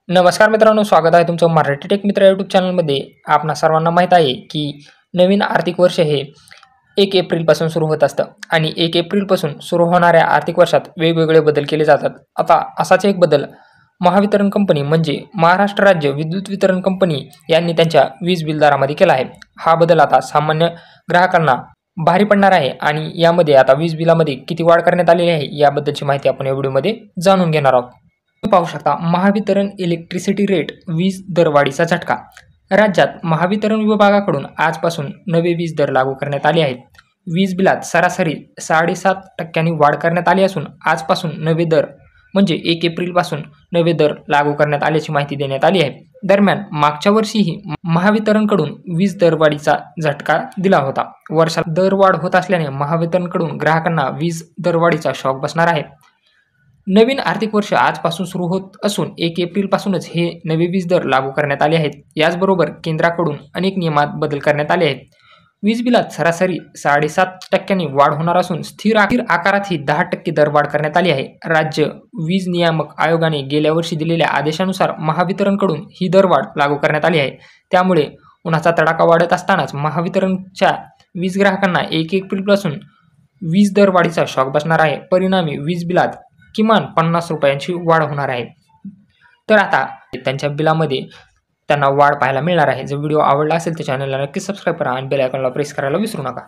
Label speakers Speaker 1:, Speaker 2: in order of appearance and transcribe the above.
Speaker 1: नमस्कार मित्रांनो, स्वागत आहे तुमचं मराठी टेक मित्र यूट्यूब चॅनलमध्ये. आपणा सर्वांना माहीत आहे की नवीन आर्थिक वर्ष हे 1 एप्रिलपासून सुरू होत असतं आणि 1 एप्रिलपासून सुरू होणाऱ्या आर्थिक वर्षात वेगवेगळे बदल केले जातात. आता असाच एक बदल महावितरण कंपनी म्हणजे महाराष्ट्र राज्य विद्युत वितरण कंपनी यांनी त्यांच्या वीज बिल दरामध्ये केला आहे. हा बदल आता सामान्य ग्राहकांना भारी पडणार आहे आणि यामध्ये आता वीज बिलामध्ये किती वाढ करण्यात आलेली आहे याबद्दलची माहिती आपण या व्हिडिओमध्ये जाणून घेणार आहोत. पाहू शकता, महावितरण इलेक्ट्रिसिटी रेट वीज दरवाढीचा झटका. राज्यात महावितरण विभागाकडून आजपासून नवे वीज दर लागू करण्यात आले आहेत. वीज बिलात सरासरी 7.5% वाढ करण्यात आली असून आजपासून नवे दर म्हणजे 1 एप्रिलपासून नवे दर लागू करण्यात आल्याची माहिती देण्यात आली आहे. दरम्यान मागच्या वर्षीही महावितरणकडून वीज दरवाढीचा झटका दिला होता. वर्षात दरवाढ होत असल्याने महावितरणकडून ग्राहकांना वीज दरवाढीचा शॉक बसणार आहे. नवीन आर्थिक वर्ष आजपासून सुरू होत असून 1 एप्रिलपासूनच हे नवे वीज दर लागू करण्यात आले आहेत. याचबरोबर केंद्राकडून अनेक नियमात बदल करण्यात आले आहेत. वीज बिलात सरासरी 7.5% वाढ होणार असून स्थिर आकारातही 10% दरवाढ करण्यात आली आहे. राज्य वीज नियामक आयोगाने गेल्या वर्षी दिलेल्या आदेशानुसार महावितरणकडून ही दरवाढ लागू करण्यात आली आहे. त्यामुळे उन्हाचा तडाखा वाढत असतानाच महावितरणच्या वीज ग्राहकांना 1 एप्रिलपासून वीज दरवाढीचा शॉक बसणार आहे. परिणामी वीज बिलात किमान 50 रुपयांची वाढ होणार आहे. तर आता त्यांच्या बिलामध्ये त्यांना वाढ पाहायला मिळणार आहे. जर व्हिडिओ आवडला असेल तर चॅनलला नक्की सबस्क्राईब करा आणि बेल आयकॉनला प्रेस करायला विसरू नका.